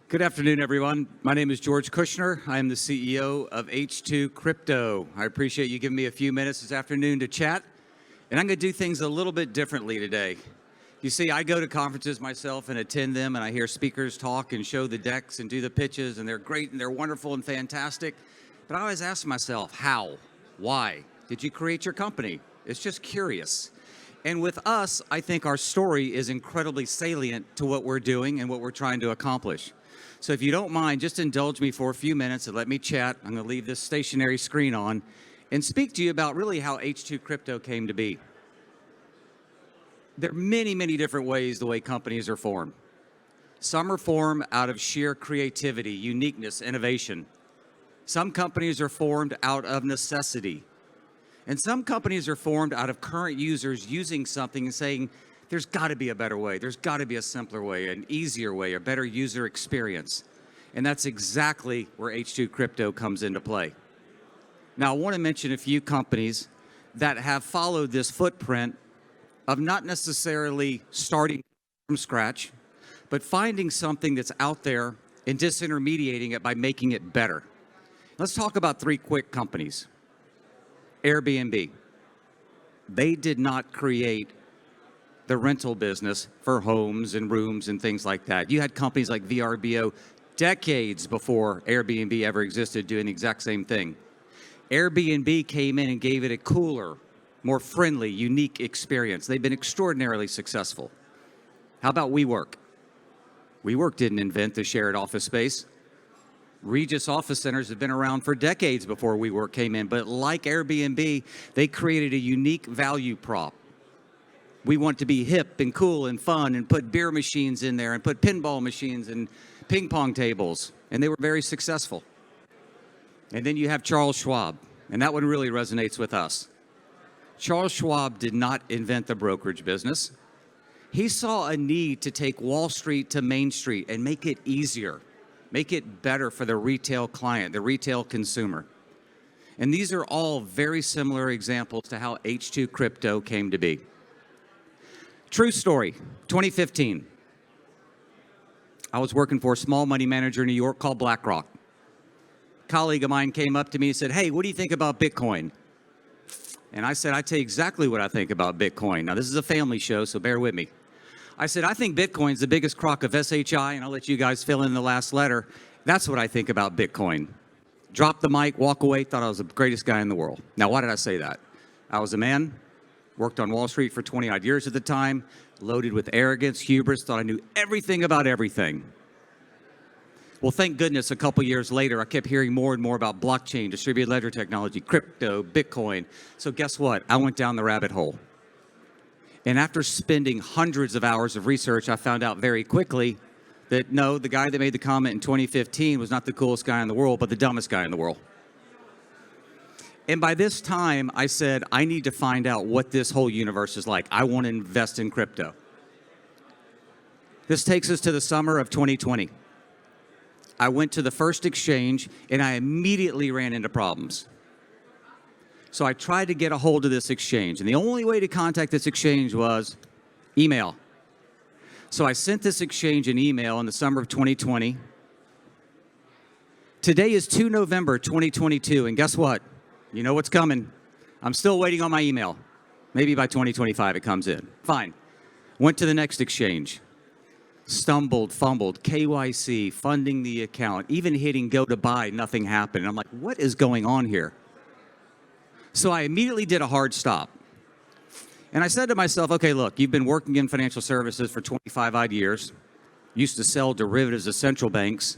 Good afternoon, everyone. My name is George Kushner. I am the CEO of H2cryptO. I appreciate you giving me a few minutes this afternoon to chat. And I'm going to do things a little bit differently today. You see, I go to conferences myself and attend them, and I hear speakers talk and show the decks and do the pitches, and they're great and they're wonderful and fantastic. But I always ask myself, how? Why? Did you create your company? It's just curious. And with us, I think our story is incredibly salient to what we're doing and what we're trying to accomplish. So if you don't mind, just indulge me for a few minutes and let me chat. I'm going to leave this stationary screen on and speak to you about really how H2cryptO came to be. There are many, many different ways the way companies are formed. Some are formed out of sheer creativity, uniqueness, innovation. Some companies are formed out of necessity. And some companies are formed out of current users using something and saying, there's got to be a better way. There's got to be a simpler way, an easier way, a better user experience. And that's exactly where H2cryptO comes into play. Now, I want to mention a few companies that have followed this footprint of not necessarily starting from scratch, but finding something that's out there and disintermediating it by making it better. Let's talk about three quick companies. Airbnb. They did not create the rental business for homes and rooms and things like that. You had companies like VRBO decades before Airbnb ever existed doing the exact same thing. Airbnb came in and gave it a cooler, more friendly, unique experience. They've been extraordinarily successful. How about WeWork? WeWork didn't invent the shared office space. Regis office centers have been around for decades before WeWork came in, but like Airbnb, they created a unique value prop. We want to be hip and cool and fun and put beer machines in there and put pinball machines and ping pong tables, and they were very successful. And then you have Charles Schwab, and that one really resonates with us. Charles Schwab did not invent the brokerage business. He saw a need to take Wall Street to Main Street and make it easier, make it better for the retail client, the retail consumer. And these are all very similar examples to how H2cryptO came to be. True story, 2015. I was working for a small money manager in New York called BlackRock. A colleague of mine came up to me and said, hey, what do you think about Bitcoin? And I said, I tell you exactly what I think about Bitcoin. Now, this is a family show, so bear with me. I said, I think Bitcoin's the biggest crock of SHI, and I'll let you guys fill in the last letter. That's what I think about Bitcoin. Drop the mic, walk away, thought I was the greatest guy in the world. Now, why did I say that? I was a man, worked on Wall Street for 20-odd years at the time, loaded with arrogance, hubris, thought I knew everything about everything. Well, thank goodness a couple years later, I kept hearing more and more about blockchain, distributed ledger technology, crypto, Bitcoin. So guess what? I went down the rabbit hole. And after spending hundreds of hours of research, I found out very quickly that no, the guy that made the comment in 2015 was not the coolest guy in the world, but the dumbest guy in the world. And by this time, I said, I need to find out what this whole universe is like. I want to invest in crypto. This takes us to the summer of 2020. I went to the first exchange, and I immediately ran into problems. So I tried to get a hold of this exchange, and the only way to contact this exchange was email. So I sent this exchange an email in the summer of 2020. Today is 2 November 2022, and guess what? You know what's coming. I'm still waiting on my email. Maybe by 2025 it comes in. Fine. Went to the next exchange. Stumbled, fumbled, KYC, funding the account, even hitting go to buy, nothing happened. And I'm like, what is going on here? So I immediately did a hard stop. And I said to myself, okay, look, you've been working in financial services for 25-odd years. Used to sell derivatives to central banks.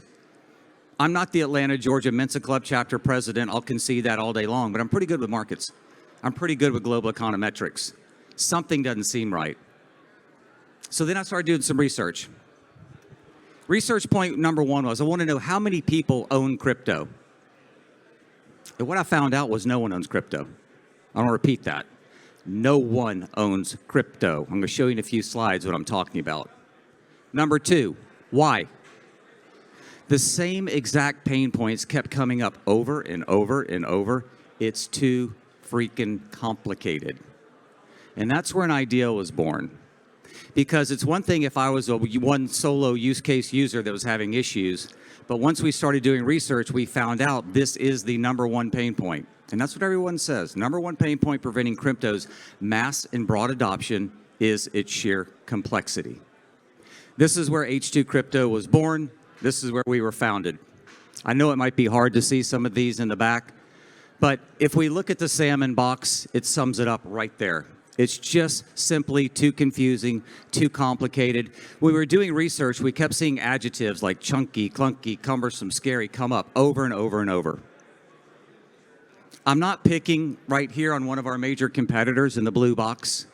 I'm not the Atlanta, Georgia Mensa Club chapter president. I'll concede that all day long, but I'm pretty good with markets. I'm pretty good with global econometrics. Something doesn't seem right. So then I started doing some research. Research point number one was I want to know how many people own crypto. And what I found out was no one owns crypto. I want to repeat that. No one owns crypto. I'm going to show you in a few slides what I'm talking about. Number two, why? The same exact pain points kept coming up over and over and over. It's too freaking complicated. And that's where an idea was born. Because it's one thing if I was a one solo use case user that was having issues, but once we started doing research, we found out this is the number one pain point. And that's what everyone says. Number one pain point preventing crypto's mass and broad adoption is its sheer complexity. This is where H2cryptO was born. This is where we were founded. I know it might be hard to see some of these in the back, but if we look at the salmon box, it sums it up right there. It's just simply too confusing, too complicated. When we were doing research, we kept seeing adjectives like chunky, clunky, cumbersome, scary come up over and over and over. I'm not picking right here on one of our major competitors in the blue box,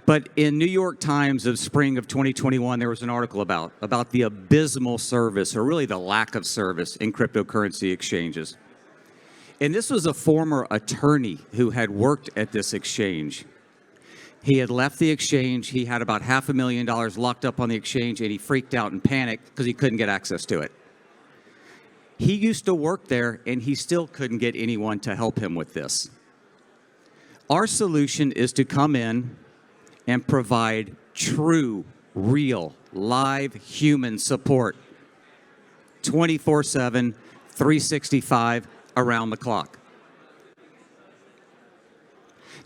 but in New York Times of spring of 2021, there was an article about the abysmal service, or really the lack of service in cryptocurrency exchanges. And this was a former attorney who had worked at this exchange. He had left the exchange. He had about $500,000 locked up on the exchange, and he freaked out and panicked because he couldn't get access to it. He used to work there, and he still couldn't get anyone to help him with this. Our solution is to come in and provide true, real, live human support 24/7, 365, around the clock.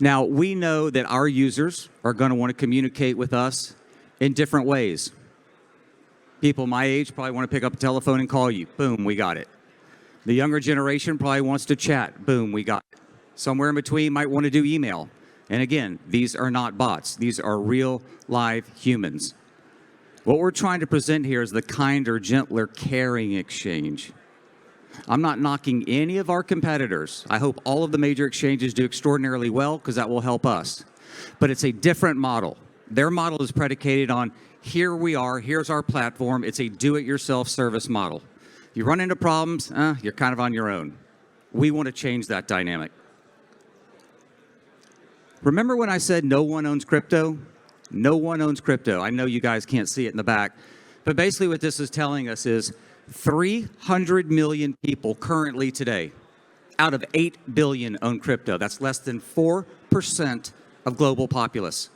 Now, we know that our users are going to want to communicate with us in different ways. People my age probably want to pick up a telephone and call you. Boom, we got it. The younger generation probably wants to chat. Boom, we got it. Somewhere in between might want to do email. And again, these are not bots. These are real, live humans. What we're trying to present here is the kinder, gentler, caring exchange. I'm not knocking any of our competitors. I hope all of the major exchanges do extraordinarily well because that will help us. But it's a different model. Their model is predicated on here we are, here's our platform. It's a do-it-yourself service model. You run into problems, you're kind of on your own. We want to change that dynamic. Remember when I said no one owns crypto? No one owns crypto. I know you guys can't see it in the back. But basically what this is telling us is 300 million people currently today, out of 8 billion own crypto. That's less than 4% of global populace.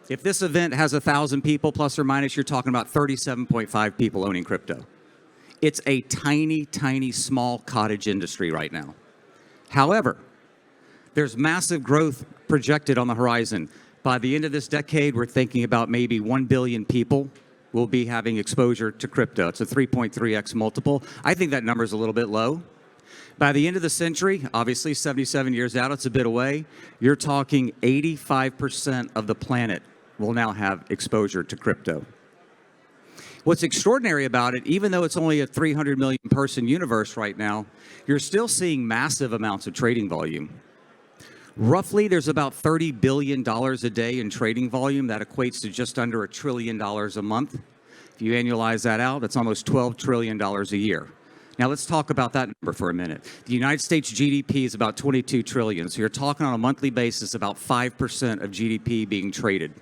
If this event has 1,000 people plus or minus, you're talking about 37.5 people owning crypto. It's a tiny, tiny, small cottage industry right now. However, there's massive growth projected on the horizon. By the end of this decade, we're thinking about maybe 1 billion people will be having exposure to crypto. It's a 3.3x multiple. I think that number is a little bit low. By the end of the century, obviously 77 years out, it's a bit away, you're talking 85% of the planet will now have exposure to crypto. What's extraordinary about it, even though it's only a 300 million person universe right now, you're still seeing massive amounts of trading volume. Roughly, there's about $30 billion a day in trading volume. That equates to just under $1 trillion a month. If you annualize that out, that's almost $12 trillion a year. Now, let's talk about that number for a minute. The United States GDP is about 22 trillion. So you're talking on a monthly basis about 5% of GDP being traded.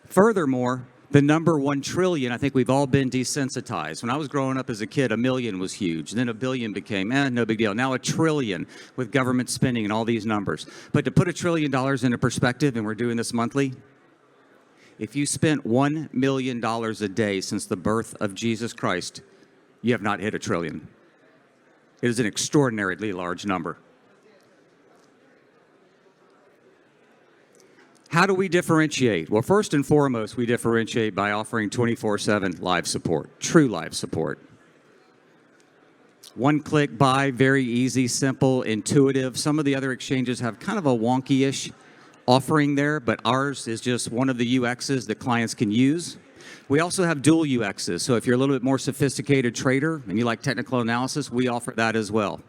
Furthermore, the number 1 trillion, I think we've all been desensitized. When I was growing up as a kid, 1 million was huge. Then 1 billion became, no big deal. Now 1 trillion with government spending and all these numbers. But to put $1 trillion into perspective, and we're doing this monthly, if you spent $1 million a day since the birth of Jesus Christ, you have not hit $1 trillion. It is an extraordinarily large number. How do we differentiate? Well, first and foremost, we differentiate by offering 24/7 live support, true live support. One-click buy, very easy, simple, intuitive. Some of the other exchanges have kind of a wonky-ish offering there, but ours is just one of the UXs that clients can use. We also have dual UXs, so if you're a little bit more sophisticated trader and you like technical analysis, we offer that as well.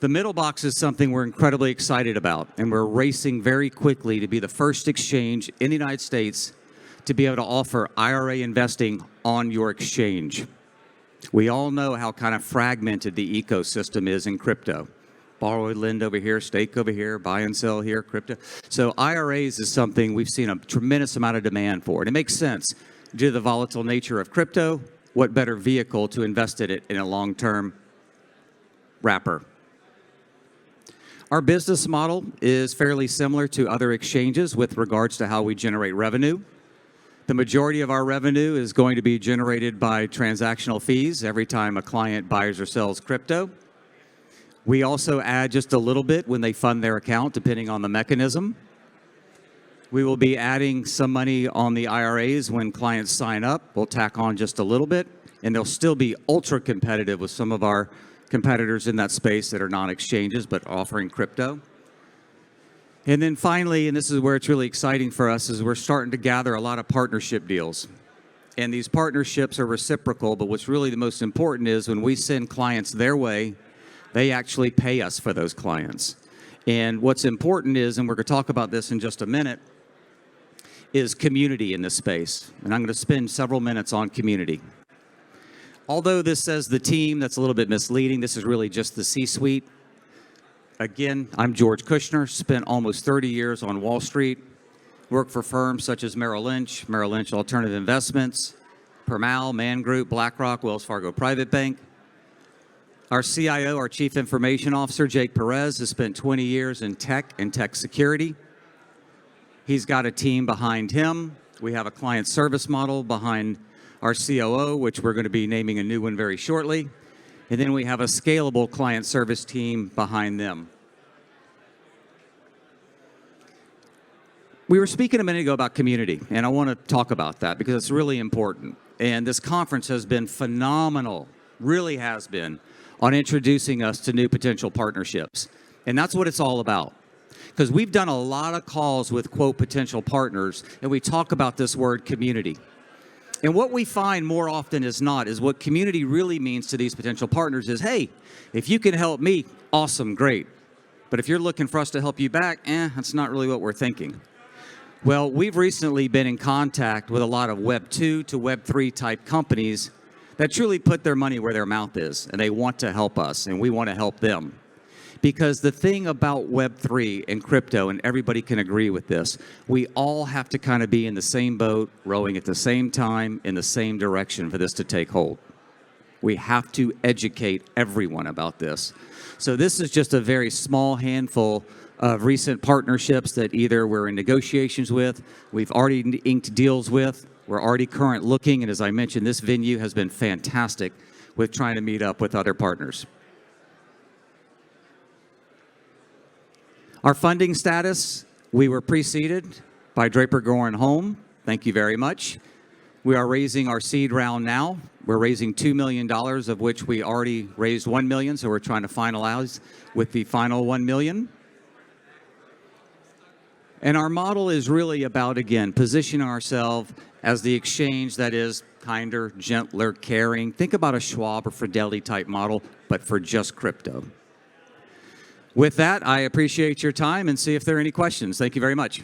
The middle box is something we're incredibly excited about, and we're racing very quickly to be the first exchange in the United States to be able to offer IRA investing on your exchange. We all know how kind of fragmented the ecosystem is in crypto. Borrow, lend over here, stake over here, buy and sell here, crypto. So IRAs is something we've seen a tremendous amount of demand for. And it makes sense due to the volatile nature of crypto. What better vehicle to invest in it in a long-term wrapper? Our business model is fairly similar to other exchanges with regards to how we generate revenue. The majority of our revenue is going to be generated by transactional fees every time a client buys or sells crypto. We also add just a little bit when they fund their account, depending on the mechanism. We will be adding some money on the IRAs when clients sign up. We'll tack on just a little bit, and they'll still be ultra competitive with some of our competitors in that space that are non-exchanges but offering crypto. And then finally, and this is where it's really exciting for us, is we're starting to gather a lot of partnership deals. And these partnerships are reciprocal, but what's really the most important is when we send clients their way, they actually pay us for those clients. And what's important is, and we're going to talk about this in just a minute, is community in this space. And I'm going to spend several minutes on community. Although this says the team, that's a little bit misleading. This is really just the C-suite. Again, I'm George Kushner, spent almost 30 years on Wall Street, worked for firms such as Merrill Lynch Alternative Investments, Permal, Man Group, BlackRock, Wells Fargo Private Bank. Our CIO, our Chief Information Officer, Jake Perez, has spent 20 years in tech and tech security. He's got a team behind him. We have a client service model behind our COO, which we're going to be naming a new one very shortly. And then we have a scalable client service team behind them. We were speaking a minute ago about community, and I want to talk about that because it's really important. And this conference has been phenomenal, really has been, on introducing us to new potential partnerships. And that's what it's all about. Because we've done a lot of calls with, quote, potential partners, and we talk about this word community. And what we find more often is not is what community really means to these potential partners is, hey, if you can help me, awesome, great. But if you're looking for us to help you back, that's not really what we're thinking. Well, we've recently been in contact with a lot of Web 2 to Web 3 type companies that truly put their money where their mouth is, and they want to help us, and we want to help them. Because the thing about Web3 and crypto, and everybody can agree with this, we all have to kind of be in the same boat, rowing at the same time, in the same direction for this to take hold. We have to educate everyone about this. So this is just a very small handful of recent partnerships that either we're in negotiations with, we've already inked deals with, we're already current looking, and as I mentioned, this venue has been fantastic with trying to meet up with other partners. Our funding status, we were preceded by Draper Goren Home. Thank you very much. We are raising our seed round now. We're raising $2 million, of which we already raised $1 million, so we're trying to finalize with the final $1 million. And our model is really about, again, positioning ourselves as the exchange that is kinder, gentler, caring. Think about a Schwab or Fidelity type model, but for just crypto. With that, I appreciate your time and see if there are any questions. Thank you very much.